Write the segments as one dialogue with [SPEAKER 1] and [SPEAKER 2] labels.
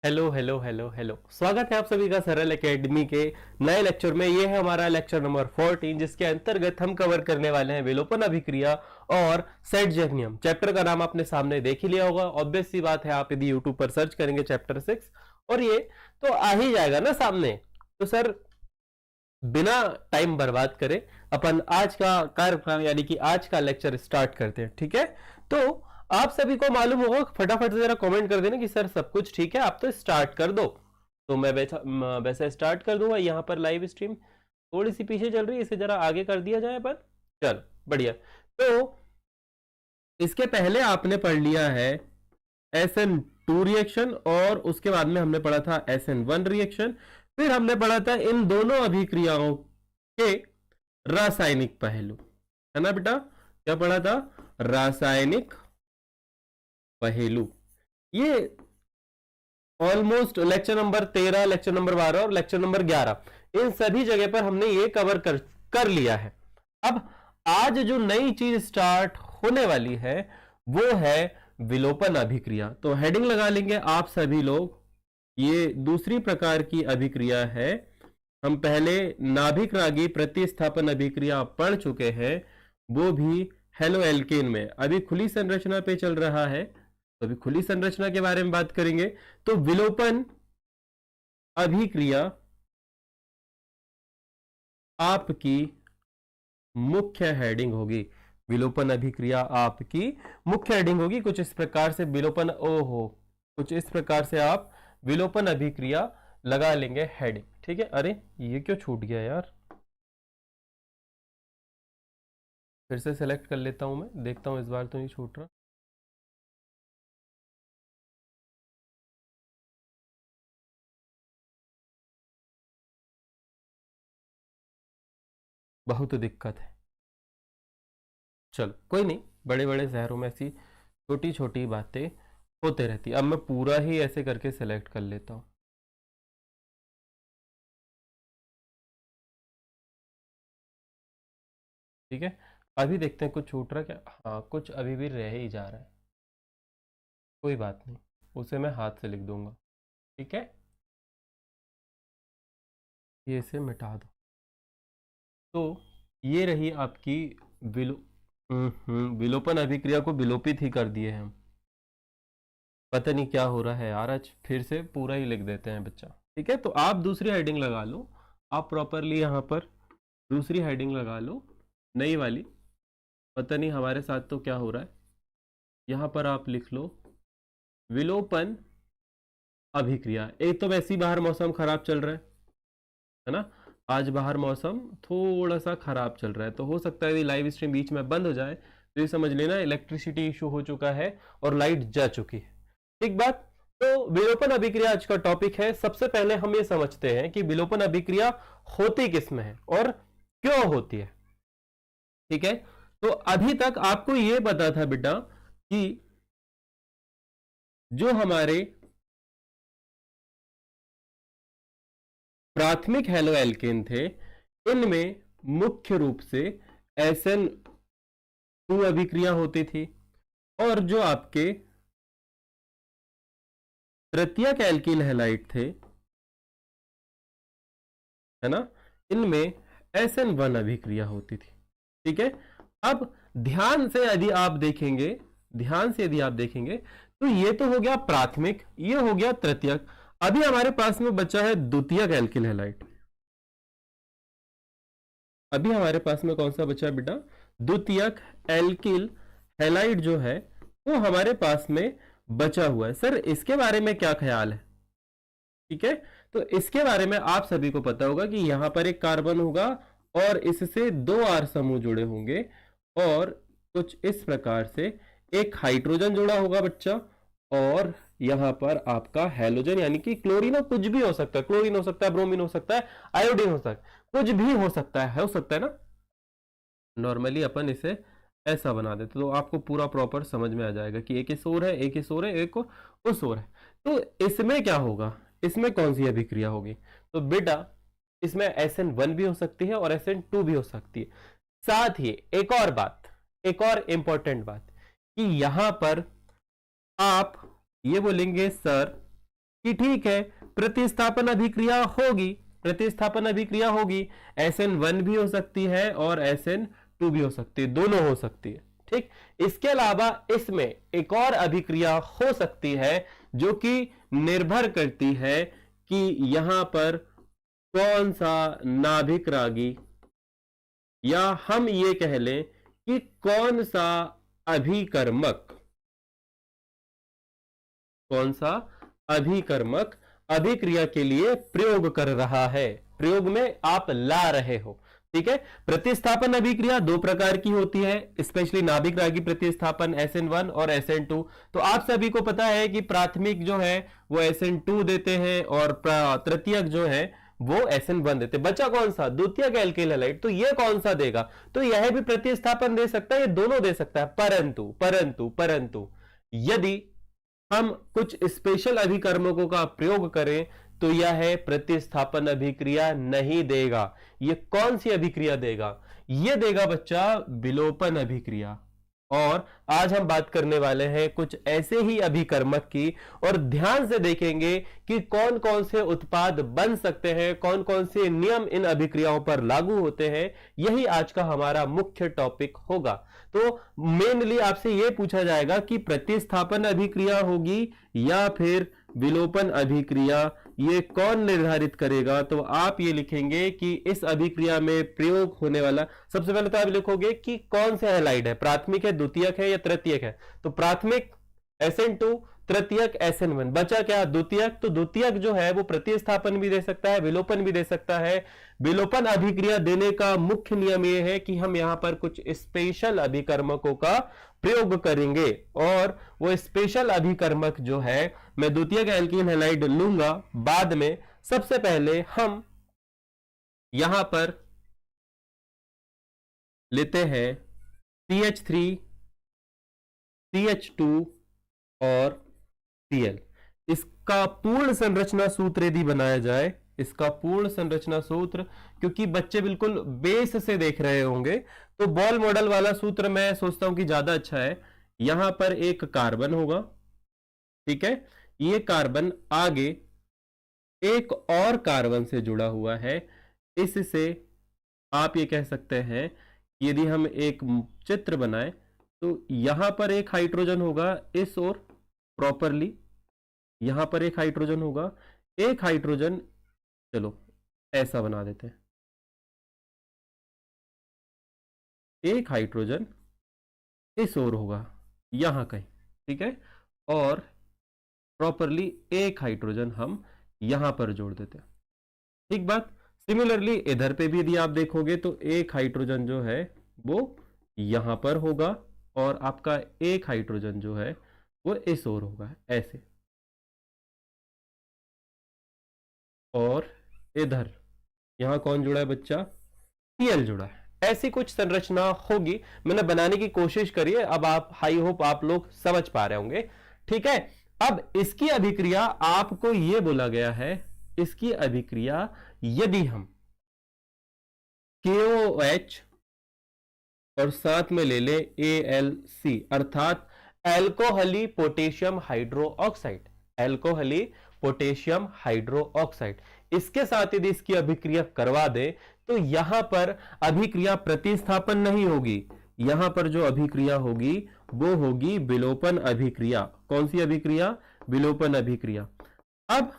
[SPEAKER 1] Hello hello hello hello, स्वागत है आप सभी का सरल एकेडमी के नए लेक्चर में। ये है हमारा लेक्चर नंबर 14, जिसके अंतर्गत हम कवर करने वाले हैं विलोपन अभिक्रिया और सेट नियम। चैप्टर का नाम आपने सामने देख ही लिया होगा। ऑब्वियस सी बात है, आप यदि यूट्यूब पर सर्च करेंगे चैप्टर 6 और ये तो आ ही जाएगा ना सामने। तो सर बिना टाइम बर्बाद करे अपन आज का कार्यक्रम यानी कि आज का लेक्चर स्टार्ट करते हैं, ठीक है। तो आप सभी को मालूम होगा, फटाफट से जरा कमेंट कर देना कि सर सब कुछ ठीक है, आप तो स्टार्ट कर दो। तो मैं वैसे स्टार्ट कर दूंगा। यहाँ पर लाइव स्ट्रीम थोड़ी सी पीछे चल रही है, इसे जरा आगे कर दिया जाए पर चल बढ़िया। तो इसके पहले आपने पढ़ लिया है SN2 रिएक्शन और उसके बाद में हमने पढ़ा था SN1 रिएक्शन। फिर हमने पढ़ा था इन दोनों अभिक्रियाओं के रासायनिक पहलू, है ना बेटा। क्या पढ़ा था? रासायनिक पहलू। ये almost lecture number 13, lecture number 12 और लेक्चर नंबर 11, इन सभी जगह पर हमने ये कवर कर लिया है। अब आज जो नई चीज स्टार्ट होने वाली है वो है विलोपन अभिक्रिया। तो हेडिंग लगा लेंगे आप सभी लोग, ये दूसरी प्रकार की अभिक्रिया है। हम पहले नाभिक रागी प्रतिस्थापन अभिक्रिया पढ़ चुके हैं, वो भी हेलो एल्केन में। अभी खुली संरचना पे चल रहा है, तो अभी खुली संरचना के बारे में बात करेंगे। तो विलोपन अभिक्रिया आपकी मुख्य हेडिंग होगी। विलोपन अभिक्रिया आपकी मुख्य हेडिंग होगी। कुछ इस प्रकार से विलोपन कुछ इस प्रकार से आप विलोपन अभिक्रिया लगा लेंगे हेडिंग, ठीक है। अरे ये क्यों छूट गया यार, फिर से सेलेक्ट कर लेता हूं मैं, देखता हूं इस बार तो नहीं छूट रहा। बहुत दिक्कत है। चलो कोई नहीं, बड़े बड़े शहरों में ऐसी छोटी छोटी बातें होते रहती। अब मैं पूरा ही ऐसे करके सेलेक्ट कर लेता हूं। ठीक है, अभी देखते हैं कुछ छूट रहा क्या। हाँ, कुछ अभी भी रह ही जा रहा है। कोई बात नहीं, उसे मैं हाथ से लिख दूंगा, ठीक है। ये इसे मिटा दो। तो ये रही आपकी विलो विलोपन अभिक्रिया को विलोपित ही कर दिए हम। पता नहीं क्या हो रहा है यार, आज फिर से पूरा ही लिख देते हैं बच्चा। ठीक है, तो आप दूसरी हेडिंग लगा लो, आप प्रॉपरली यहाँ पर दूसरी हेडिंग लगा लो, नई वाली। पता नहीं हमारे साथ तो क्या हो रहा है। यहाँ पर आप लिख लो विलोपन अभिक्रिया। एक तो वैसे ही बाहर मौसम खराब चल रहा है ना। आज बाहर मौसम थोड़ा सा खराब चल रहा है, तो हो सकता है लाइव स्ट्रीम बीच में बंद हो जाए, तो ये समझ लेना इलेक्ट्रिसिटी इशू हो चुका है और लाइट जा चुकी है। ठीक बात। तो विलोपन अभिक्रिया आज का टॉपिक है। सबसे पहले हम ये समझते हैं कि विलोपन अभिक्रिया होती किस में है और क्यों होती है, ठीक है। तो अभी तक आपको ये पता था बेटा कि जो हमारे प्राथमिक हेलो एल्केन थे, इनमें मुख्य रूप से SN2 अभिक्रिया होती थी, और जो आपके तृतीयक एल्किल हैलाइड थे, है ना, इनमें SN1 अभिक्रिया होती थी, ठीक है। अब ध्यान से यदि आप देखेंगे, ध्यान से यदि आप देखेंगे तो ये तो हो गया प्राथमिक, ये हो गया तृतीयक। अभी हमारे पास में बचा है द्वितीयक एल्किल हैलाइड। अभी हमारे पास में कौन सा बचा है बेटा? द्वितीयक एल्किल हैलाइड जो है वो हमारे पास में बचा हुआ है। सर इसके बारे में क्या ख्याल है? ठीक है, तो इसके बारे में आप सभी को पता होगा कि यहां पर एक कार्बन होगा और इससे 2 R समूह जुड़े होंगे, और कुछ इस प्रकार से एक हाइड्रोजन जुड़ा होगा बच्चा, और यहां पर आपका हैलोजन यानी कि क्लोरीन, और कुछ भी हो सकता है, क्लोरीन हो सकता है, ब्रोमीन हो सकता है, आयोडीन हो सकता है, कुछ भी हो सकता है ना। नॉर्मली अपन इसे ऐसा बना देते तो आपको पूरा प्रॉपर समझ में आ जाएगा कि एक इस ओर है, एक इस ओर है, एक उस ओर है। तो इसमें क्या होगा, इसमें कौन सी अभिक्रिया होगी? तो बेटा इसमें SN1 भी हो सकती है और SN2 भी हो सकती है। साथ ही एक और बात, एक और इंपॉर्टेंट बात, कि यहां पर आप ये बोलेंगे सर कि ठीक है प्रतिस्थापन अभिक्रिया होगी, प्रतिस्थापन अभिक्रिया होगी, SN1 भी हो सकती है और SN2 भी हो सकती है, दोनों हो सकती है। ठीक, इसके अलावा इसमें एक और अभिक्रिया हो सकती है जो कि निर्भर करती है कि यहां पर कौन सा नाभिक रागी, या हम ये कह लें कि कौन सा अभिकर्मक, कौन सा अभिकर्मक अभिक्रिया के लिए प्रयोग कर रहा है, प्रयोग में आप ला रहे हो। ठीक है, प्रतिस्थापन अभिक्रिया दो प्रकार की होती है, स्पेशली नाभिक रागी प्रतिस्थापन SN1 और SN2। तो आप सभी को पता है कि प्राथमिक जो है वो SN2 देते हैं और तृतीयक जो है वो SN1 देते हैं। बचा कौन सा, द्वितीयक एल्किल हैलाइड, तो ये कौन सा देगा, तो यह भी प्रतिस्थापन दे सकता है, ये दोनों दे सकता है। परंतु परंतु परंतु यदि हम कुछ स्पेशल अभिकर्मकों का प्रयोग करें तो यह है प्रतिस्थापन अभिक्रिया नहीं देगा। यह कौन सी अभिक्रिया देगा, यह देगा बच्चा विलोपन अभिक्रिया। और आज हम बात करने वाले हैं कुछ ऐसे ही अभिकर्मक की, और ध्यान से देखेंगे कि कौन कौन से उत्पाद बन सकते हैं, कौन कौन से नियम इन अभिक्रियाओं पर लागू होते हैं। यही आज का हमारा मुख्य टॉपिक होगा। तो मेनली आपसे यह पूछा जाएगा कि प्रतिस्थापन अभिक्रिया होगी या फिर विलोपन अभिक्रिया, ये कौन निर्धारित करेगा। तो आप ये लिखेंगे कि इस अभिक्रिया में प्रयोग होने वाला, सबसे पहले तो आप लिखोगे कि कौन सा हैलाइड है, प्राथमिक है, द्वितीयक है या तृतीयक है। तो प्राथमिक SN2, तृतीयक SN1, बचा क्या, द्वितीयक। तो द्वितीयक जो है वो प्रतिस्थापन भी दे सकता है, विलोपन भी दे सकता है। विलोपन अभिक्रिया देने का मुख्य नियम यह है कि हम यहां पर कुछ स्पेशल अभिकर्मकों का प्रयोग करेंगे, और वो स्पेशल अभिकर्मक जो है मैं द्वितीयक एल्कीन हैलाइड लूंगा बाद में। सबसे पहले हम यहां पर लेते हैं CH3, CH2 और Cl। इसका पूर्ण संरचना सूत्र यदि बनाया जाए, इसका पूर्ण संरचना सूत्र, क्योंकि बच्चे बिल्कुल बेस से देख रहे होंगे, तो बॉल मॉडल वाला सूत्र मैं सोचता हूं कि ज्यादा अच्छा है। यहां पर एक कार्बन होगा, ठीक है, ये कार्बन आगे एक और कार्बन से जुड़ा हुआ है। इससे आप ये कह सकते हैं, यदि हम एक चित्र बनाएं तो यहां पर एक हाइड्रोजन होगा इस ओर, प्रॉपरली यहां पर एक हाइड्रोजन होगा, एक हाइड्रोजन, चलो ऐसा बना देते हैं, एक हाइड्रोजन इस ओर होगा यहां कहीं, ठीक है, और प्रॉपरली एक हाइड्रोजन हम यहां पर जोड़ देते हैं। ठीक बात। सिमिलरली इधर पे भी यदि आप देखोगे तो एक हाइड्रोजन जो है वो यहां पर होगा, और आपका एक हाइड्रोजन जो है वो इस ओर होगा ऐसे, और इधर यहां कौन जुड़ा है बच्चा, Cl जुड़ा है। ऐसी कुछ संरचना होगी, मैंने बनाने की कोशिश करी है, अब आप, आई होप आप लोग समझ पा रहे होंगे। ठीक है, अब इसकी अभिक्रिया आपको यह बोला गया है, इसकी अभिक्रिया यदि हम KOH और साथ में ले ले AlC, अर्थात alcoholic potassium hydroxide, alcoholic potassium hydroxide, इसके साथ यदि इसकी अभिक्रिया करवा दे तो यहां पर अभिक्रिया प्रतिस्थापन नहीं होगी, यहां पर जो अभिक्रिया होगी वो होगी विलोपन अभिक्रिया। कौन सी अभिक्रिया, विलोपन अभिक्रिया। अब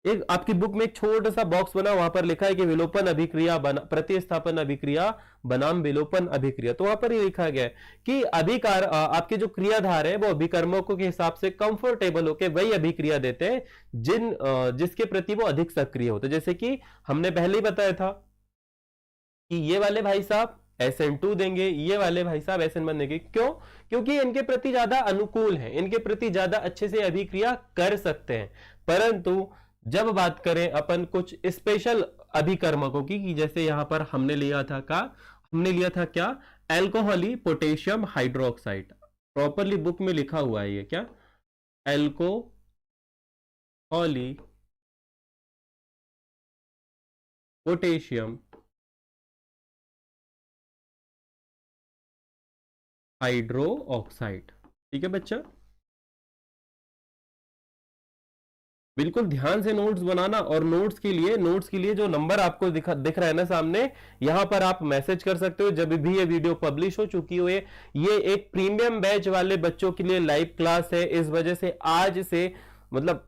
[SPEAKER 1] एक आपकी बुक में एक छोटा सा बॉक्स बना, वहां पर लिखा है कि विलोपन अभिक्रिया बना प्रतिस्थापन अभिक्रिया बनाम विलोपन अभिक्रिया। तो वहां पर ये लिखा गया है कि अभिकार आपके जो क्रियाधार है वो अभिकर्मकों के हिसाब से कंफर्टेबल होकर वही अभिक्रिया देते हैं जिसके प्रति वो अधिक सक्रिय होते हैं। जैसे कि हमने पहले ही बताया था कि ये वाले भाई साहब SN2 देंगे, ये वाले भाई साहब SN1 देंगे। क्यों, क्योंकि इनके प्रति ज्यादा अनुकूल है, इनके प्रति ज्यादा अच्छे से अभिक्रिया कर सकते हैं। परंतु जब बात करें अपन कुछ स्पेशल अभिकर्मकों की, जैसे यहां पर हमने लिया था क्या, एल्कोहली पोटेशियम हाइड्रोक्साइड, प्रॉपरली बुक में लिखा हुआ है ये क्या, एल्कोहली पोटेशियम हाइड्रो ऑक्साइड। ठीक है बच्चा, बिल्कुल ध्यान से नोट्स बनाना, और नोट्स के लिए जो नंबर आपको दिख रहा है ना सामने, यहां पर आप मैसेज कर सकते हो जब भी ये वीडियो पब्लिश हो चुकी हो। ये एक प्रीमियम बैच वाले बच्चों के लिए लाइव क्लास है, इस वजह से आज से मतलब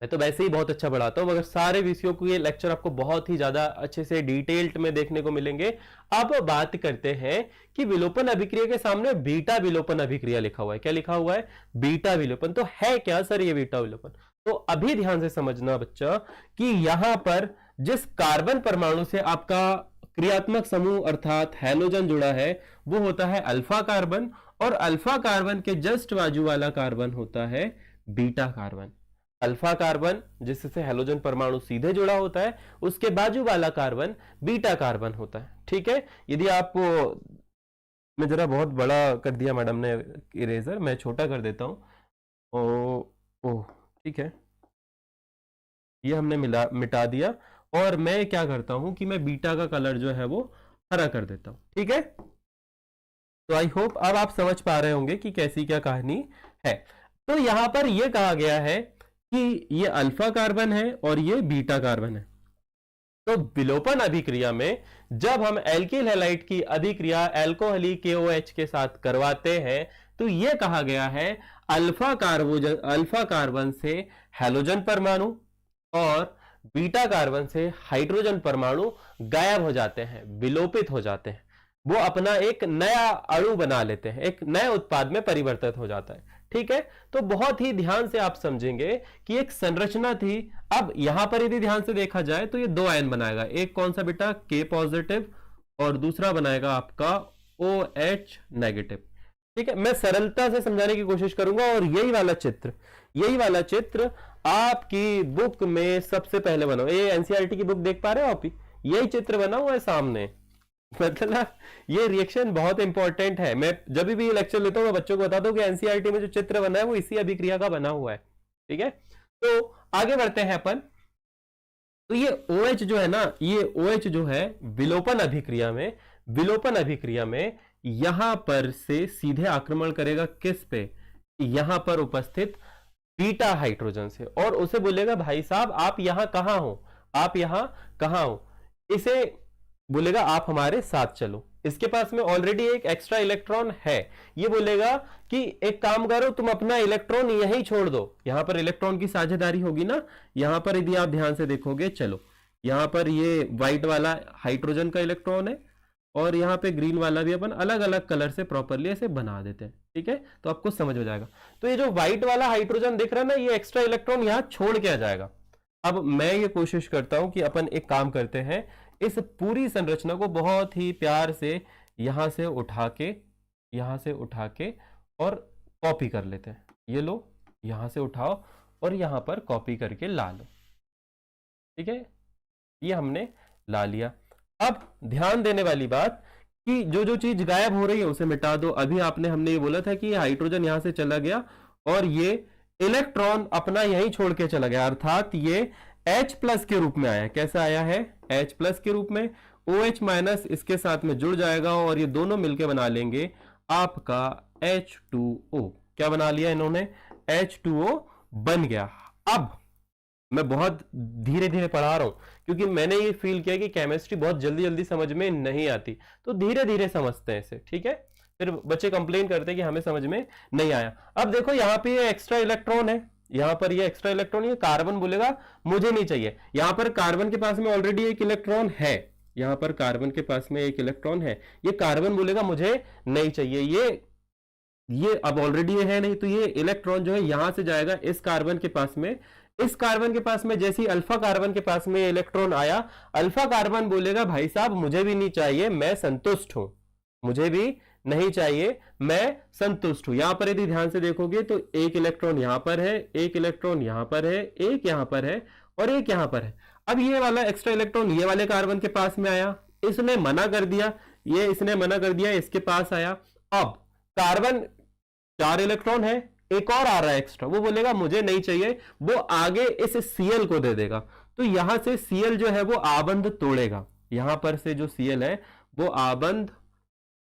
[SPEAKER 1] मैं तो वैसे ही बहुत अच्छा पढ़ाता हूं, मगर सारे विषयों को ये लेक्चर आपको बहुत ही ज्यादा अच्छे से डिटेल्ड में देखने को मिलेंगे। अब बात करते हैं कि विलोपन अभिक्रिया के सामने बीटा विलोपन अभिक्रिया लिखा हुआ है। क्या लिखा हुआ है? बीटा विलोपन। तो है क्या सर ये बीटा विलोपन? तो अभी ध्यान से समझना बच्चा कि यहां पर जिस कार्बन परमाणु से आपका क्रियात्मक समूह अर्थात हैलोजन जुड़ा है वो होता है अल्फा कार्बन, और अल्फा कार्बन के जस्ट बाजू वाला कार्बन होता है बीटा कार्बन। अल्फा कार्बन जिससे हैलोजन परमाणु सीधे जुड़ा होता है, उसके बाजू वाला कार्बन बीटा कार्बन होता है। ठीक है, यदि आप मैं जरा बहुत बड़ा कर दिया मैडम ने इरेजर, मैं छोटा कर देता हूं। ओ ठीक है, ये हमने मिटा दिया, और मैं क्या करता हूं कि मैं बीटा का कलर जो है वो हरा कर देता हूं। ठीक है, तो आई होप अब आप समझ पा रहे होंगे कि कैसी क्या कहानी है। तो यहां पर यह कहा गया है कि ये अल्फा कार्बन है और ये बीटा कार्बन है। तो विलोपन अभिक्रिया में जब हम एल्किल हैलाइड की अभिक्रिया एल्कोहली KOH के साथ करवाते हैं तो यह कहा गया है अल्फा कार्बन से हैलोजन परमाणु और बीटा कार्बन से हाइड्रोजन परमाणु गायब हो जाते हैं, विलोपित हो जाते हैं। वो अपना एक नया अणु बना लेते हैं, एक नए उत्पाद में परिवर्तित हो जाता है। ठीक है, तो बहुत ही ध्यान से आप समझेंगे कि एक संरचना थी। अब यहां पर यदि ध्यान से देखा जाए तो ये दो आयन बनाएगा, एक कौन सा बेटा? K पॉजिटिव, और दूसरा बनाएगा आपका OH नेगेटिव। ठीक है, मैं सरलता से समझाने की कोशिश करूंगा, और यही वाला चित्र आपकी बुक में सबसे पहले बना, ये एनसीईआरटी की बुक देख पा रहे हो आप? यही चित्र बना हुआ है सामने। मतलब ये रिएक्शन बहुत इंपॉर्टेंट है। मैं जब भी लेक्चर लेता हूं मैं बच्चों को बताता हूं कि एनसीईआरटी में जो चित्र बना है वो इसी अभिक्रिया का बना हुआ है। ठीक है, तो आगे बढ़ते हैं अपन। तो ये OH जो है ना, ये OH जो है विलोपन अभिक्रिया में यहां पर से सीधे आक्रमण करेगा किस पे? यहां पर उपस्थित बीटा हाइड्रोजन से, और उसे बोलेगा भाई साहब आप यहां कहां हो? इसे बोलेगा आप हमारे साथ चलो। इसके पास में ऑलरेडी एक एक्स्ट्रा इलेक्ट्रॉन है, ये बोलेगा कि एक काम करो तुम अपना इलेक्ट्रॉन यहीं छोड़ दो। यहां पर इलेक्ट्रॉन की साझेदारी होगी ना, यहां पर यदि आप ध्यान से देखोगे, चलो यहां पर ये व्हाइट वाला हाइड्रोजन का इलेक्ट्रॉन है, और यहां पे ग्रीन वाला भी अपन अलग अलग कलर से प्रॉपरली ऐसे बना देते हैं। ठीक है, तो आपको समझ हो जाएगा। तो ये जो व्हाइट वाला हाइड्रोजन दिख रहा है ना, ये एक्स्ट्रा इलेक्ट्रॉन यहां छोड़ के आ जाएगा। अब मैं ये कोशिश करता हूं कि अपन एक काम करते हैं, इस पूरी संरचना को बहुत ही प्यार से यहां से उठा के और कॉपी कर लेते हैं। ये लो, यहां से उठाओ और यहां पर कॉपी करके ला लो। ठीक है, ये हमने ला लिया। अब ध्यान देने वाली बात कि जो जो चीज गायब हो रही है उसे मिटा दो। अभी हमने ये बोला था कि हाइड्रोजन यहां से चला गया और ये इलेक्ट्रॉन अपना यहीं छोड़ के चला गया, अर्थात ये H+ के रूप में आया। कैसा आया है? H+ के रूप में। OH- इसके साथ में जुड़ जाएगा और ये दोनों मिलकर बना लेंगे आपका H2O। क्या बना लिया इन्होंने? H2O बन गया। अब मैं बहुत धीरे धीरे पढ़ा रहा हूं क्योंकि मैंने ये फील किया कि केमिस्ट्री बहुत जल्दी जल्दी समझ में नहीं आती, तो धीरे धीरे समझते हैं इसे। ठीक है, फिर बच्चे कंप्लेन करते हैं कि हमें समझ में नहीं आया। अब देखो यहाँ पे ये एक्स्ट्रा इलेक्ट्रॉन है, यहां पर ये एक्स्ट्रा इलेक्ट्रॉन, ये कार्बन बोलेगा मुझे नहीं चाहिए। यहां पर कार्बन के पास में ऑलरेडी एक इलेक्ट्रॉन है, यहां पर कार्बन के पास में एक इलेक्ट्रॉन है, ये कार्बन बोलेगा मुझे नहीं चाहिए। ये अब ऑलरेडी है नहीं, तो ये इलेक्ट्रॉन जो है यहां से जाएगा इस कार्बन के पास में। इस कार्बन के पास में जैसे ही अल्फा कार्बन के पास में इलेक्ट्रॉन आया, अल्फा कार्बन बोलेगा भाई साहब मुझे भी नहीं चाहिए, मैं संतुष्ट हूं, मुझे भी नहीं चाहिए, मैं संतुष्ट हूं। यहां पर यदि ध्यान से देखोगे तो एक इलेक्ट्रॉन यहां पर है, एक इलेक्ट्रॉन यहां पर है, एक यहां पर है और एक यहां पर है। अब ये वाला एक्स्ट्रा इलेक्ट्रॉन ये वाले कार्बन के पास में आया, इसने मना कर दिया, इसने मना कर दिया, इसके पास आया। अब कार्बन 4 इलेक्ट्रॉन है, एक और आ रहा है एक्स्ट्रा, वो बोलेगा मुझे नहीं चाहिए, वो आगे इस Cl को दे देगा। तो यहां से Cl जो है वो आबंध तोड़ेगा, यहां पर से जो Cl है वो आबंध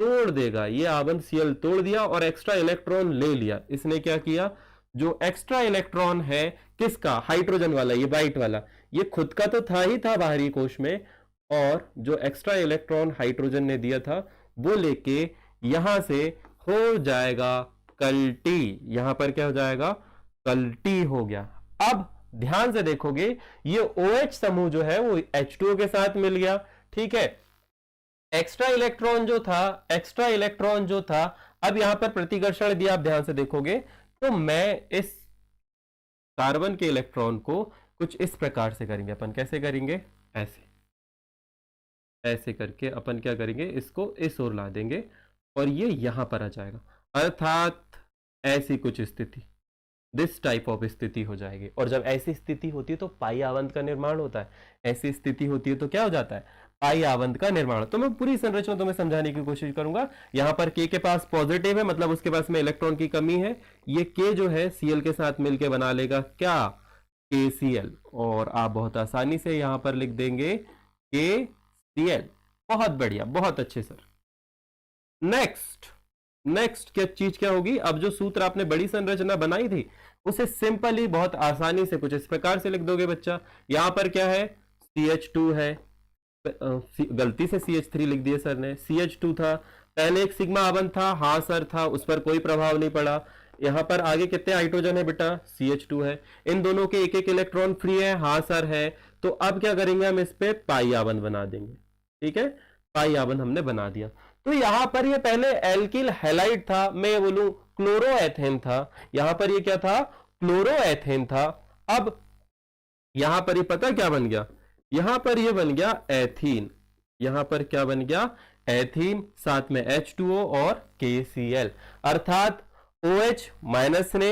[SPEAKER 1] तोड़ देगा। ये आबंध Cl तोड़ दिया और एक्स्ट्रा इलेक्ट्रॉन ले लिया। इसने क्या किया? जो एक्स्ट्रा इलेक्ट्रॉन है किसका, हाइड्रोजन वाला, ये वाइट वाला, ये खुद का तो था ही था बाहरी कोश में, और जो एक्स्ट्रा इलेक्ट्रॉन हाइड्रोजन ने दिया था वो लेके यहां से हो जाएगा कल्टी, यहां पर क्या हो जाएगा, कल्टी हो गया। अब ध्यान से देखोगे ये OH समूह जो है वो H2O के साथ मिल गया, ठीक है। एक्स्ट्रा इलेक्ट्रॉन जो था, एक्स्ट्रा इलेक्ट्रॉन जो था, अब यहां पर प्रतिकर्षण दिया, आप ध्यान से देखोगे तो मैं इस कार्बन के इलेक्ट्रॉन को कुछ इस प्रकार से करेंगे अपन, कैसे करेंगे, ऐसे ऐसे करके अपन क्या करेंगे, इसको इस ओर ला देंगे और ये यहां पर आ जाएगा, अर्थात ऐसी कुछ स्थिति, दिस टाइप ऑफ स्थिति हो जाएगी। और जब ऐसी स्थिति होती है तो पाई आवंत का निर्माण होता है, ऐसी स्थिति होती है तो क्या हो जाता है, पाई आवंत का निर्माण। तो मैं पूरी संरचना तुम्हें समझाने की कोशिश करूंगा। यहां पर K के पास पॉजिटिव है, मतलब उसके पास में इलेक्ट्रॉन की कमी है, ये K जो है Cl के साथ मिलकर बना लेगा क्या, KCl, और आप बहुत आसानी से यहां पर लिख देंगे KCl। बहुत बढ़िया, बहुत अच्छे सर। नेक्स्ट क्या चीज क्या होगी, अब जो सूत्र आपने बड़ी संरचना बनाई थी उसे सिंपली बहुत आसानी से कुछ इस प्रकार से लिख दोगे बच्चा। यहां पर क्या है, CH2 है, गलती से CH3 लिख दिया सर ने, CH2 था, पहले एक सिग्मा आवंत था, हाँ सर था, उस पर कोई प्रभाव नहीं पड़ा। यहां पर आगे कितने हाइड्रोजन है बेटा, CH2 है, इन दोनों के एक एक इलेक्ट्रॉन फ्री है, हाँ सर है। तो अब क्या करेंगे, हम इस पे पाई आवंत बना देंगे, ठीक है, पाई आवंत हमने बना दिया। तो यहां पर ये पहले एल्किल हैलाइड था, मैं बोलूं क्लोरोएथेन था, यहां पर ये क्या था, क्लोरोएथेन था। अब यहां पर ये पता क्या बन गया, यहां पर ये बन गया एथीन, यहां पर क्या बन गया, एथीन, साथ में H2O और KCl, अर्थात OH माइनस ने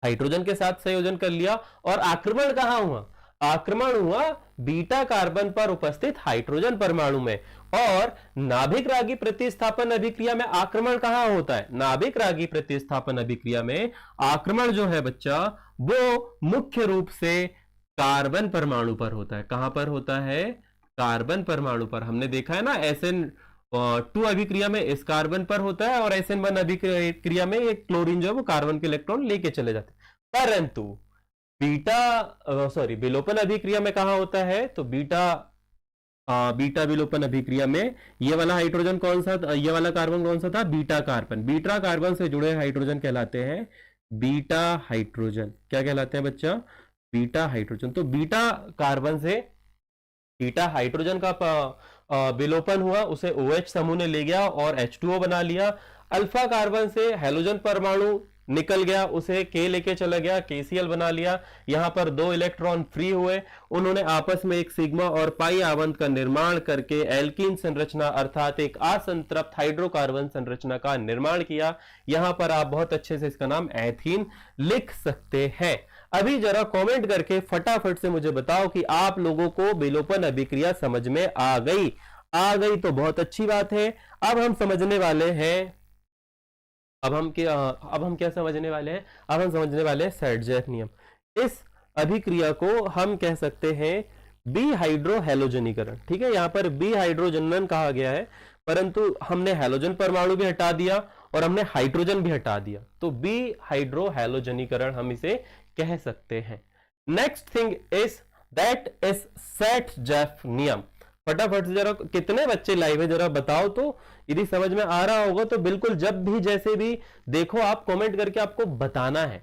[SPEAKER 1] हाइड्रोजन के साथ संयोजन कर लिया, और आक्रमण कहां हुआ, आक्रमण हुआ बीटा कार्बन पर उपस्थित हाइड्रोजन परमाणु में। और नाभिक रागी प्रतिस्थापन अभिक्रिया में आक्रमण कहां होता है, नाभिक रागी प्रतिस्थापन अभिक्रिया में आक्रमण जो है बच्चा वो मुख्य रूप से कार्बन परमाणु पर होता है। कहां पर होता है, कार्बन परमाणु पर। हमने देखा है ना SN2 अभिक्रिया में इस कार्बन पर होता है, और SN1 अभिक्रिया में एक क्लोरीन जो है वो कार्बन के इलेक्ट्रॉन लेके चले जाते हैं। परंतु विलोपन अभिक्रिया में कहां होता है, तो बीटा विलोपन अभिक्रिया में ये वाला हाइड्रोजन कौन सा, ये वाला कार्बन कौन सा था, बीटा कार्बन। बीटा कार्बन से जुड़े हाइड्रोजन कहलाते हैं बीटा हाइड्रोजन। क्या कहलाते हैं बच्चा, बीटा हाइड्रोजन। तो बीटा कार्बन से बीटा हाइड्रोजन का विलोपन हुआ, उसे OH समूह ने ले गया और H2O बना लिया। अल्फा कार्बन से हैलोजन परमाणु निकल गया, उसे K लेके चला गया, KCl बना लिया। यहां पर 2 इलेक्ट्रॉन फ्री हुए, उन्होंने आपस में एक सिग्मा और पाई आवंत का निर्माण करके एल्कीन संरचना अर्थात एक असंतृप्त हाइड्रोकार्बन संरचना का निर्माण किया। यहां पर आप बहुत अच्छे से इसका नाम एथीन लिख सकते हैं। अभी जरा कमेंट करके फटाफट से मुझे बताओ कि आप लोगों को विलोपन अभिक्रिया समझ में आ गई, आ गई तो बहुत अच्छी बात है। अब हम समझने वाले हैं, अब हम क्या समझने वाले हैं, अब हम समझने वाले हैं सेडजेफ नियम। इस अभिक्रिया को हम कह सकते हैं बी हाइड्रो हैलोजनीकरण, ठीक है। यहां पर बी हाइड्रोजनन कहा गया है, परंतु हमने हैलोजन परमाणु भी हटा दिया और हमने हाइड्रोजन भी हटा दिया, तो बी हाइड्रो हैलोजनीकरण हम इसे कह सकते हैं। Next thing is that is सेडजेफ नियम। फटाफट से जरा कितने बच्चे लाइव है जरा बताओ तो, यदि समझ में आ रहा होगा तो बिल्कुल जब भी जैसे भी देखो आप कमेंट करके आपको बताना है,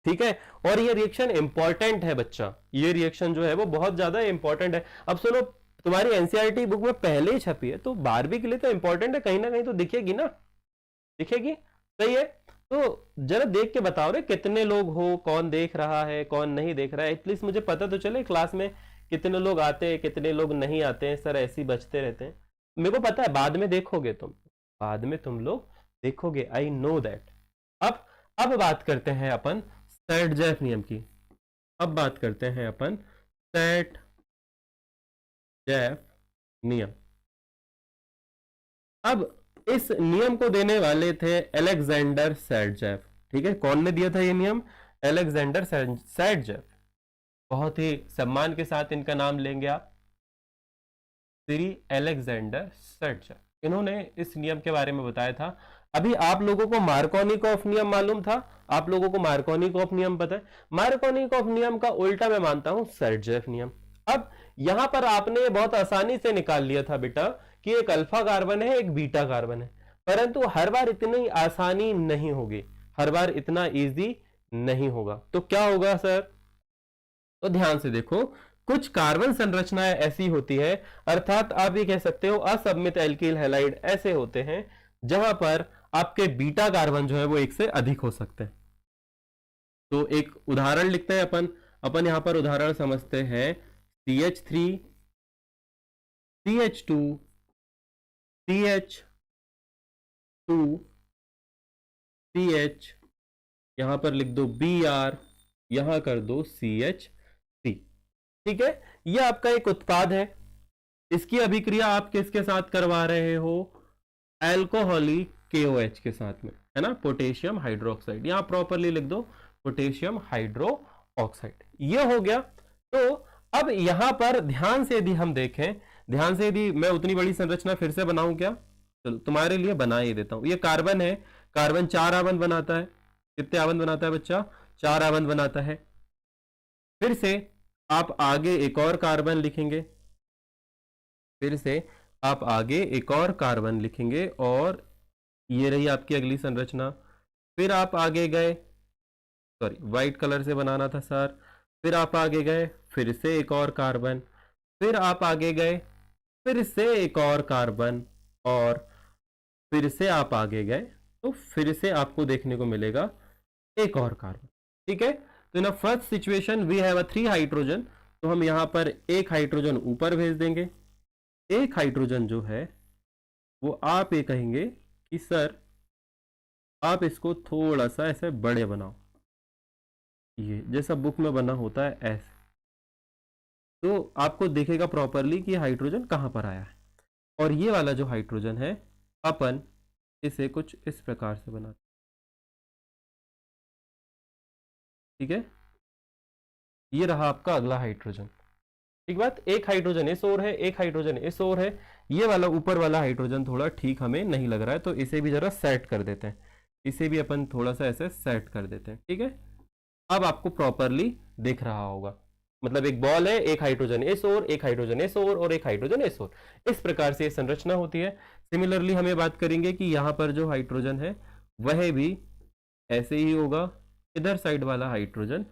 [SPEAKER 1] ठीक है। और ये रिएक्शन इंपॉर्टेंट है बच्चा, ये रिएक्शन जो है वो बहुत ज्यादा इंपॉर्टेंट है। अब सुनो, तुम्हारी एनसीईआरटी बुक में पहले ही छपी है तो 12वीं के लिए तो इंपॉर्टेंट है, कहीं ना कहीं तो दिखेगी ना, दिखेगी, सही है। तो जरा देख के बताओ रे कितने लोग हो, कौन देख रहा है कौन नहीं देख रहा है, एटलीस्ट मुझे पता तो चले क्लास में कितने लोग आते हैं कितने लोग नहीं आते हैं। सर ऐसे ही बचते रहते हैं, मेरे को पता है, बाद में देखोगे तुम, बाद में तुम लोग देखोगे, आई नो दैट। अब बात करते हैं अपन सेडजेफ नियम की, अब बात करते हैं अपन सेडजेफ नियम। अब इस नियम को देने वाले थे अलेक्जेंडर सेडजेफ, ठीक है। कौन ने दिया था ये नियम, अलेक्जेंडर सेडजेफ। बहुत ही सम्मान के साथ इनका नाम लेंगे आप, श्री अलेक्जेंडर सेडजेफ। इन्होंने इस नियम के बारे में बताया था। अभी आप लोगों को मार्कोनिकॉफ नियम मालूम था? आप लोगों को मार्कोनिकॉफ नियम पता है? मार्कोनिकॉफ नियम का उल्टा मैं मानता हूं सर्जेफ नियम। अब यहां पर आपने बहुत आसानी से निकाल लिया था बेटा कि एक अल्फा कार्बन है, एक बीटा कार्बन है, परंतु हर बार इतनी आसानी नहीं होगी, हर बार इतना इजी नहीं होगा। तो क्या होगा सर? तो ध्यान से देखो, कुछ कार्बन संरचनाएं ऐसी होती है, अर्थात आप ये कह सकते हो असममित एल्किल हैलाइड ऐसे होते हैं जहां पर आपके बीटा कार्बन जो है वो एक से अधिक हो सकते हैं। तो एक उदाहरण लिखते हैं अपन अपन यहां पर उदाहरण समझते हैं CH3 CH2 CH2 CH, यहां पर लिख दो Br, यहां कर दो CH3। ठीक है, यह आपका एक उत्पाद है। इसकी अभिक्रिया आप किसके साथ करवा रहे हो? एल्कोहलिक KOH के साथ में, है ना, पोटेशियम हाइड्रोक्साइड। यहां प्रॉपरली लिख दो पोटेशियम हाइड्रो ऑक्साइड। ये हो गया। तो अब यहां पर ध्यान से यदि हम देखें, ध्यान से यदि मैं उतनी बड़ी संरचना फिर से बनाऊं क्या? चलो तुम्हारे लिए बना ही देता हूं। ये कार्बन है, कार्बन 4 आबंध बनाता है। कितने आबंध बनाता है बच्चा? 4 आबंध बनाता है। फिर से आप आगे एक और कार्बन लिखेंगे, फिर से आप आगे एक और कार्बन लिखेंगे और ये रही आपकी अगली संरचना। फिर आप आगे गए, सॉरी व्हाइट कलर से बनाना था सर। फिर आप आगे गए, फिर से एक और कार्बन, फिर आप आगे गए, फिर से एक और कार्बन, और फिर से आप आगे गए तो फिर से आपको देखने को मिलेगा एक और कार्बन। ठीक है, तो in first situation we have a 3 hydrogen, तो हम यहां पर एक हाइड्रोजन ऊपर भेज देंगे। एक हाइड्रोजन जो है वो आप ये कहेंगे कि सर आप इसको थोड़ा सा ऐसे बड़े बनाओ, ये जैसा बुक में बना होता है ऐसे, तो आपको देखेगा प्रॉपरली कि हाइड्रोजन कहां पर आया है। और ये वाला जो हाइड्रोजन है अपन इसे कुछ इस प्रकार से बनाते, ठीक है। ये रहा आपका अगला हाइड्रोजन। ठीक बात, एक हाइड्रोजन इस ओर है, एक हाइड्रोजन इस ओर है। ये वाला ऊपर वाला हाइड्रोजन थोड़ा ठीक हमें नहीं लग रहा है, तो इसे भी जरा सेट कर देते हैं। इसे भी अपन थोड़ा सा ऐसे सेट कर देते हैं। ठीक है, अब आपको प्रॉपरली दिख रहा होगा। मतलब एक बॉल है, एक हाइड्रोजन इस ओर, एक हाइड्रोजन इस ओर और एक हाइड्रोजन इस ओर, इस प्रकार से संरचना होती है। सिमिलरली हमें बात करेंगे कि यहां पर जो हाइड्रोजन है वह भी ऐसे ही होगा। इधर साइड वाला हाइड्रोजन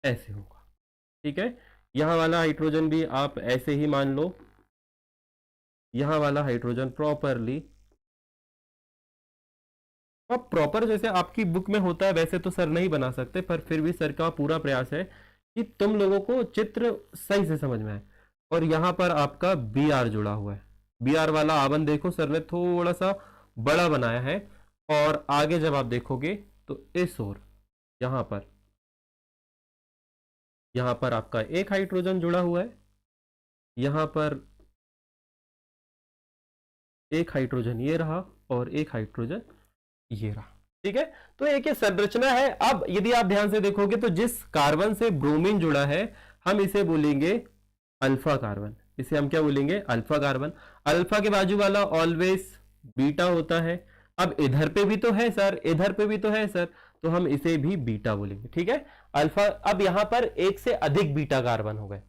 [SPEAKER 1] ऐसे होगा। ठीक है, यहां वाला हाइड्रोजन भी आप ऐसे ही मान लो। यहां वाला हाइड्रोजन प्रॉपरली, अब प्रॉपर जैसे आपकी बुक में होता है वैसे तो सर नहीं बना सकते, पर फिर भी सर का पूरा प्रयास है कि तुम लोगों को चित्र सही से समझ में आए। और यहां पर आपका Br जुड़ा हुआ है। Br वाला आबंध देखो सर ने थोड़ा सा बड़ा बनाया है, और आगे जब आप देखोगे तो इस ओर यहां पर आपका एक हाइड्रोजन जुड़ा हुआ है, यहां पर एक हाइड्रोजन ये रहा और एक हाइड्रोजन ये रहा। ठीक है, तो एक ये संरचना है। अब यदि आप ध्यान से देखोगे तो जिस कार्बन से ब्रोमीन जुड़ा है हम इसे बोलेंगे अल्फा कार्बन। इसे हम क्या बोलेंगे? Alpha carbon. अल्फा के बाजू वाला ऑलवेज बीटा होता है। अब इधर पे भी तो है सर, इधर पे भी तो है सर, तो हम इसे भी बीटा बोलेंगे। ठीक है, अल्फा। अब यहां पर एक से अधिक बीटा कार्बन हो गए,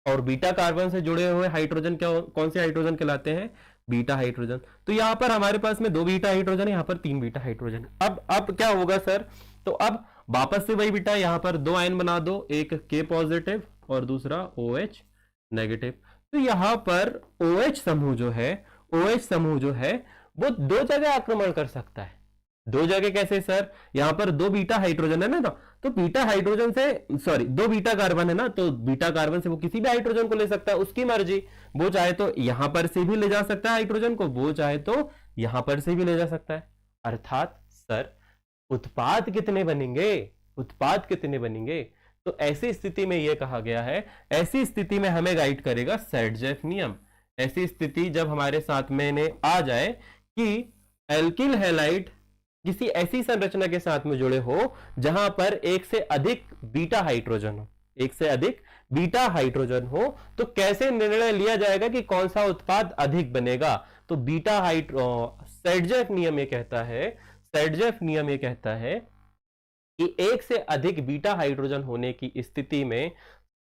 [SPEAKER 1] और बीटा कार्बन से जुड़े हुए हाइड्रोजन क्या, कौन से हाइड्रोजन कहलाते हैं? Beta hydrogen. तो यहां पर हमारे पास में 2 बीटा हाइड्रोजन है, यहां पर 3 बीटा हाइड्रोजन। अब क्या होगा सर? तो अब वापस से वही बेटा, यहां पर 2 आयन बना दो, एक K पॉजिटिव और दूसरा OH नेगेटिव। तो यहां पर OH समूह जो है वो 2 जगह आक्रमण कर सकता है। 2 जगह कैसे सर? यहां पर 2 बीटा हाइड्रोजन है ना, तो बीटा हाइड्रोजन से, सॉरी 2 बीटा कार्बन है ना, तो बीटा कार्बन से वो किसी भी हाइड्रोजन को ले सकता है, उसकी मर्जी। वो चाहे तो यहां पर से भी ले जा सकता है हाइड्रोजन को, वो चाहे तो यहां पर से भी ले जा सकता है। अर्थात सर उत्पाद कितने बनेंगे? तो ऐसी स्थिति में यह कहा गया है, ऐसी स्थिति में हमें गाइड करेगा सर्जेफ नियम। ऐसी स्थिति जब हमारे साथ में आ जाए कि एल्किल हैलाइड किसी ऐसी संरचना के साथ में जुड़े हो जहां पर एक से अधिक बीटा हाइड्रोजन हो, एक से अधिक बीटा हाइड्रोजन हो तो कैसे निर्णय लिया जाएगा कि कौन सा उत्पाद अधिक बनेगा? तो बीटा हाइड्रो सेडजेफ नियम ये कहता है, सेडजेफ नियम ये कहता है कि एक से अधिक बीटा हाइड्रोजन होने की स्थिति में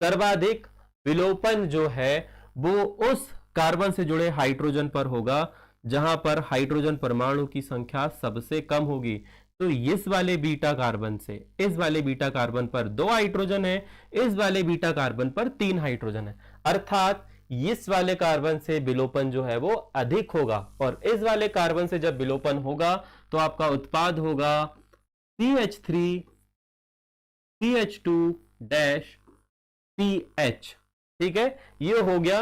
[SPEAKER 1] सर्वाधिक विलोपन जो है वो उस कार्बन से जुड़े हाइड्रोजन पर होगा जहां पर हाइड्रोजन परमाणु की संख्या सबसे कम होगी। तो इस वाले बीटा कार्बन से इस वाले बीटा कार्बन पर 2 हाइड्रोजन है, इस वाले बीटा कार्बन पर 3 हाइड्रोजन है, अर्थात इस वाले कार्बन से विलोपन जो है वो अधिक होगा। और इस वाले कार्बन से जब विलोपन होगा तो आपका उत्पाद होगा CH3 CH2 डैश CH। ठीक है, ये हो गया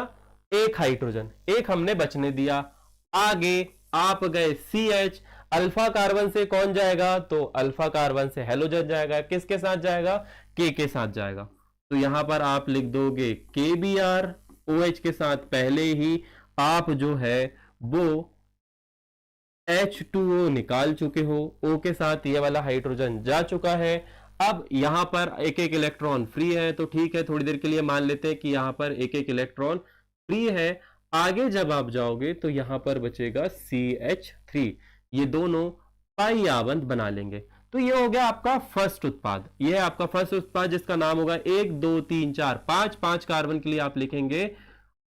[SPEAKER 1] एक हाइड्रोजन, एक हमने बचने दिया। आगे आप गए CH, अल्फा कार्बन से कौन जाएगा? तो अल्फा कार्बन से हेलोजन जाएगा। किसके साथ जाएगा? K के साथ जाएगा। तो यहां पर आप लिख दोगे KBr, OH के साथ पहले ही आप जो है वो H2O निकाल चुके हो, O के साथ ये वाला हाइड्रोजन जा चुका है। अब यहां पर एक एक इलेक्ट्रॉन फ्री है, तो ठीक है, थोड़ी देर के लिए मान लेते हैं कि यहां पर एक एक इलेक्ट्रॉन फ्री है। आगे जब आप जाओगे तो यहां पर बचेगा CH3, ये दोनों पाई आबंध बना लेंगे। तो ये हो गया आपका फर्स्ट उत्पाद, ये है आपका फर्स्ट उत्पाद जिसका नाम होगा 1 2 3 4 5। 5 कार्बन के लिए आप लिखेंगे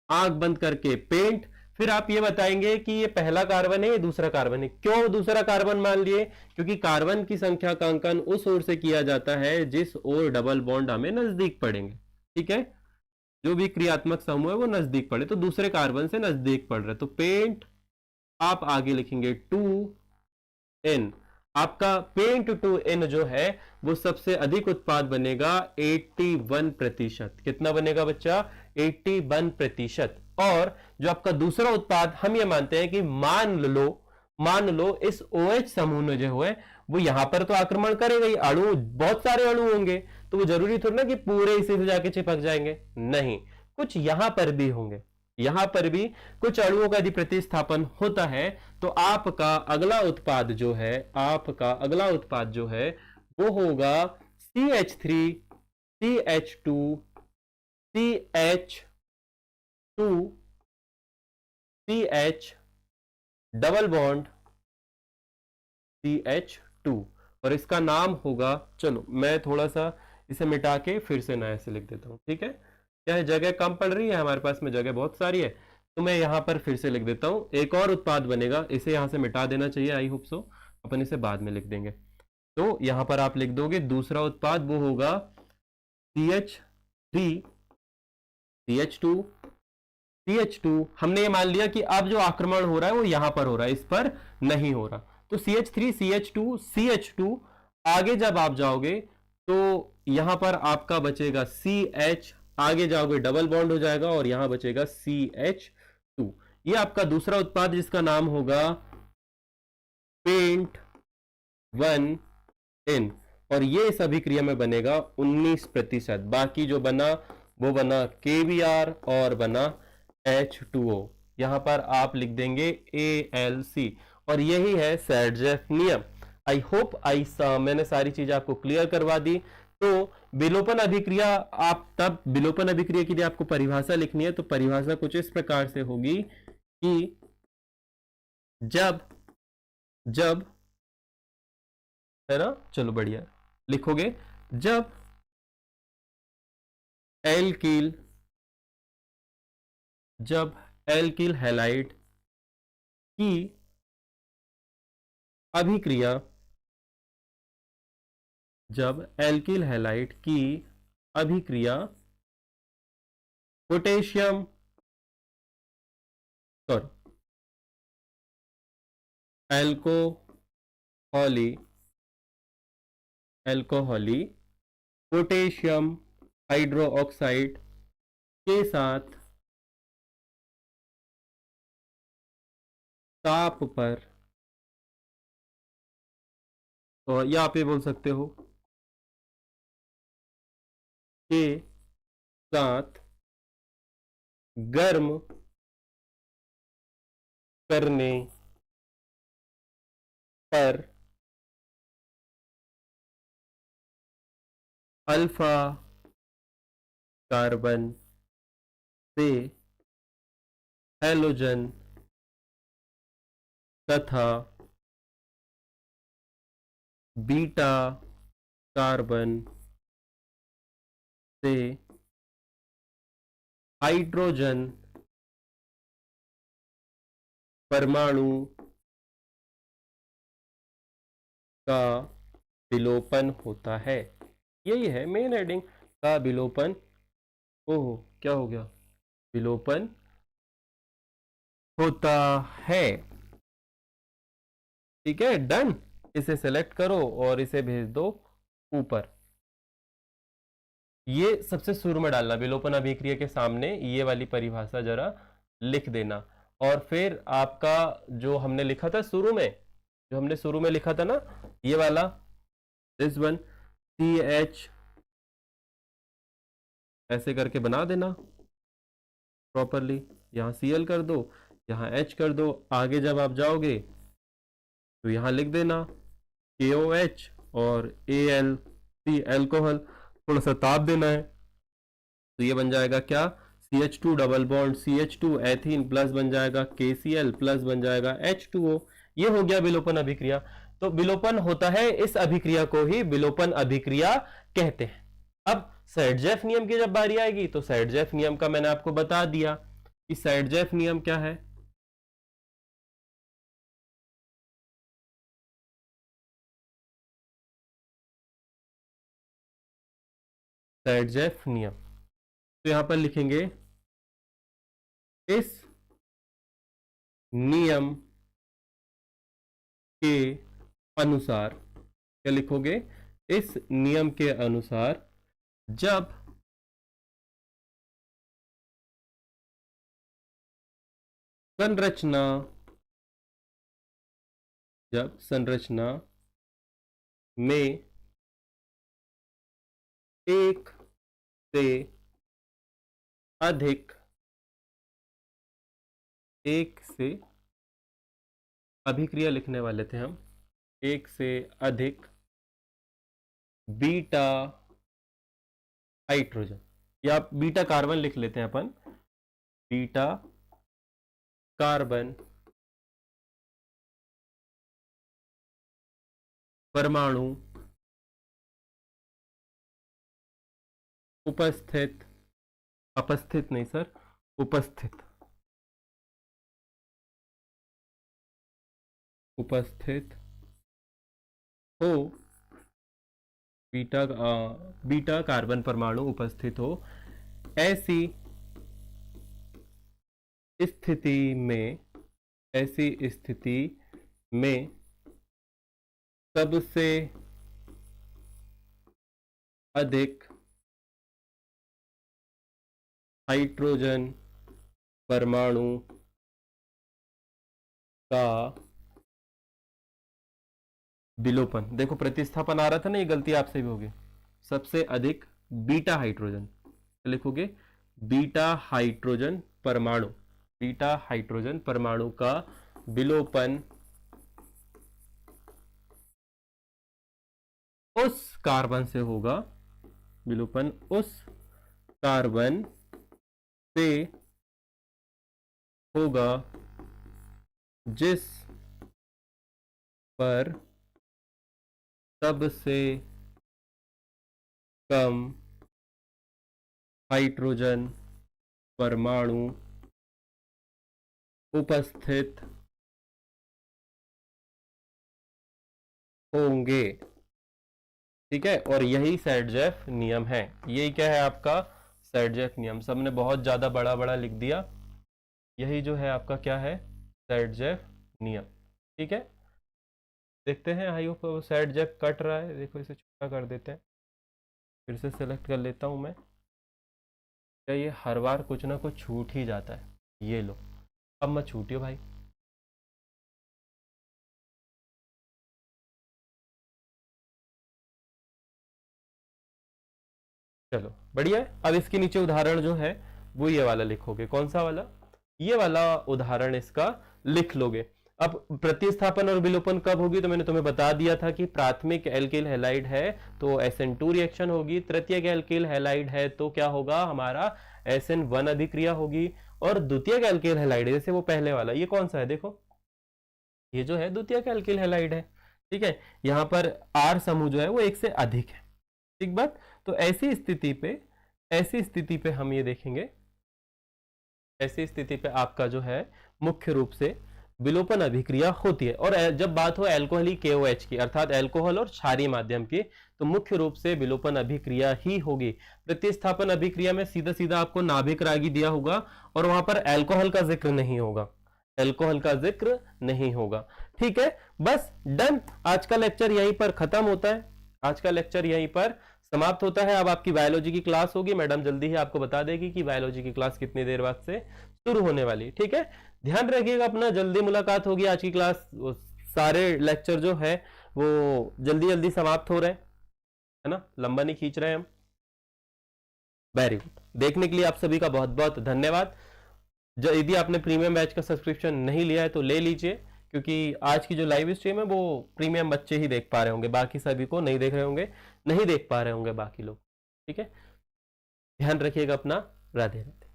[SPEAKER 1] आंख बंद करके पेंट। फिर आप ये बताएंगे कि ये पहला कार्बन है, ये दूसरा कार्बन है। क्यों दूसरा कार्बन मान लिए? क्योंकि कार्बन की संख्या का अंकन उस ओर से किया जाता है जिस ओर डबल बॉन्ड हमें नजदीक पड़ेंगे। ठीक है, जो भी क्रियात्मक समूह है वो नजदीक पड़े, तो दूसरे कार्बन से नजदीक पड़ रहे, तो पेंट आप आगे लिखेंगे 2N। आपका पेंट 2N जो है वो सबसे अधिक उत्पाद बनेगा 81%। कितना बनेगा बच्चा? 81%। और जो आपका दूसरा उत्पाद, हम ये मानते हैं कि मान लो इस OH समूह में जो है वो यहां पर तो आक्रमण करेगा ही, अणु बहुत सारे अणु होंगे, तो वो जरूरी थोड़ा ना कि पूरे इसी से जाके चिपक जाएंगे, नहीं, कुछ यहां पर भी होंगे, यहां पर भी कुछ अणुओं का यदि प्रतिस्थापन होता है तो आपका अगला उत्पाद जो है, आपका अगला उत्पाद जो है वो होगा CH3 CH2 CH2 CH double bond CH2, और इसका नाम होगा, चलो मैं थोड़ा सा इसे मिटा के फिर से नया से लिख देता हूं। ठीक है, क्या है, जगह कम पड़ रही है हमारे पास में, जगह बहुत सारी है, तो मैं यहां पर फिर से लिख देता हूं। एक और उत्पाद बनेगा, इसे यहां से मिटा देना चाहिए, आई होप सो, अपन इसे बाद में लिख देंगे। तो यहां पर आप लिख दोगे दूसरा उत्पाद वो होगा CH3 CH2 CH2। हमने ये मान लिया कि अब जो आक्रमण हो रहा है वो यहां पर हो रहा है, इस पर नहीं हो रहा। तो CH3 CH2 CH2, आगे जब आप जाओगे तो यहां पर आपका बचेगा CH, आगे जाओगे डबल बॉन्ड हो जाएगा और यहां बचेगा CH2। ये आपका दूसरा उत्पाद जिसका नाम होगा पेंट 1N, और ये इस अभिक्रिया में बनेगा 19%। बाकी जो बना वो बना KBr और बना H2O। यहां पर आप लिख देंगे ALC, और यही है सेडजेफ नियम। आई होप मैंने सारी चीजें आपको क्लियर करवा दी। तो विलोपन अभिक्रिया, आप तब विलोपन अभिक्रिया के लिए आपको परिभाषा लिखनी है, तो परिभाषा कुछ इस प्रकार से होगी कि जब जब है ना, चलो बढ़िया लिखोगे, जब एल्किल हैलाइड की अभिक्रिया, जब एल्किल हैलाइड की अभिक्रिया पोटेशियम एल्कोहली पोटेशियम हाइड्रोक्साइड के साथ ताप पर, तो या आप ये बोल सकते हो के साथ गर्म करने पर अल्फा कार्बन से हैलोजन तथा बीटा कार्बन से हाइड्रोजन परमाणु का विलोपन होता है। यही है मेन हेडिंग का विलोपन। ओहो क्या हो गया, विलोपन होता है। ठीक है, डन। इसे सेलेक्ट करो और इसे भेज दो ऊपर। ये सबसे शुरू में डालना, विलोपन अभिक्रिया के सामने ये वाली परिभाषा जरा लिख देना। और फिर आपका जो हमने लिखा था शुरू में, जो हमने शुरू में लिखा था ना, ये वाला दिस वन CH ऐसे करके बना देना प्रॉपरली। यहां Cl कर दो, यहां H कर दो। आगे जब आप जाओगे तो यहां लिख देना KOH और AlC एल्कोहल, थोड़ा सा ताप देना है तो ये बन जाएगा क्या, CH2 double bond CH2 ethene plus बन जाएगा KCl प्लस बन जाएगा H2O। ये हो गया विलोपन अभिक्रिया। तो विलोपन होता है, इस अभिक्रिया को ही विलोपन अभिक्रिया कहते हैं। अब सैडजेफ नियम की जब बारी आएगी तो सैडजेफ नियम का मैंने आपको बता दिया कि सैडजेफ नियम क्या है। सैडजेफ नियम तो यहां पर लिखेंगे इस नियम के अनुसार, क्या लिखोगे, इस नियम के अनुसार जब संरचना में एक से अभिक्रिया लिखने वाले थे हम, एक से अधिक बीटा हाइड्रोजन, या बीटा कार्बन लिख लेते हैं अपन, बीटा कार्बन परमाणु उपस्थित, अपस्थित नहीं सर, उपस्थित हो, बीटा कार्बन परमाणु उपस्थित हो, ऐसी स्थिति में सबसे अधिक हाइड्रोजन परमाणु का विलोपन, देखो प्रतिस्थापन आ रहा था ना, ये गलती आपसे भी होगी, सबसे अधिक बीटा हाइड्रोजन लिखोगे, बीटा हाइड्रोजन परमाणु का विलोपन उस कार्बन से होगा, विलोपन उस कार्बन से होगा जिस पर सबसे कम हाइड्रोजन परमाणु उपस्थित होंगे। ठीक है, और यही सैडजेफ नियम है। यही क्या है आपका सैडजेफ नियम। सबने बहुत ज्यादा बड़ा बड़ा लिख दिया, यही जो है आपका क्या है, सैडजेफ नियम। ठीक है, देखते हैं, आई होप सैडजेफ कट रहा है, देखो इसे छोटा कर देते हैं, फिर से सेलेक्ट कर लेता हूं मैं। क्या ये हर बार कुछ ना कुछ छूट ही जाता है, ये लो, अब मत छूटियो भाई। चलो बढ़िया है। अब इसके नीचे उदाहरण जो है वो ये वाला लिखोगे, कौन सा वाला, ये वाला उदाहरण इसका लिख लोगे। अब प्रतिस्थापन और विलोपन कब होगी, तो मैंने तुम्हें बता दिया था कि प्राथमिक एल्किल हैलाइड है तो SN2 रिएक्शन होगी, तृतीयक एल्किल हैलाइड है तो क्या होगा हमारा SN1 अभिक्रिया होगी, और द्वितीयक एल्किल हैलाइड जैसे वो पहले वाला, ये कौन सा है देखो, ये जो है द्वितीयक एल्किल हैलाइड है। ठीक है, यहां पर R समूह जो है वो एक से अधिक है। ठीक बात, तो ऐसी स्थिति पे हम ये देखेंगे, ऐसी स्थिति पे आपका जो है मुख्य रूप से विलोपन अभिक्रिया होती है। और जब बात हो अल्कोहली KOH की, अर्थात अल्कोहल और क्षारीय माध्यम की, तो मुख्य रूप से विलोपन अभिक्रिया ही होगी। प्रतिस्थापन अभिक्रिया में सीधा सीधा आपको नाभिक रागी दिया होगा और वहां पर अल्कोहल का जिक्र नहीं होगा, अल्कोहल का जिक्र नहीं होगा। ठीक है, बस डन। आज का लेक्चर यहीं पर खत्म होता है, आज का लेक्चर यहीं पर समाप्त होता है। अब आपकी बायोलॉजी की क्लास होगी, मैडम जल्दी ही आपको बता देगी कि बायोलॉजी की क्लास कितनी देर बाद से शुरू होने वाली। ठीक है, ध्यान रखिएगा अपना, जल्दी मुलाकात होगी। आज की क्लास सारे लेक्चर जो है वो जल्दी जल्दी समाप्त हो रहे हैं, है ना, लंबा नहीं खींच रहे हैं हम। वेरी गुड, देखने के लिए आप सभी का बहुत बहुत धन्यवाद। यदि आपने प्रीमियम बैच का सब्सक्रिप्शन नहीं लिया है तो ले लीजिए, क्योंकि आज की जो लाइव स्ट्रीम है वो प्रीमियम बच्चे ही देख पा रहे होंगे, बाकी सभी को नहीं देख रहे होंगे, नहीं देख पा रहे होंगे बाकी लोग। ठीक है, ध्यान रखिएगा अपना, राधे राधे।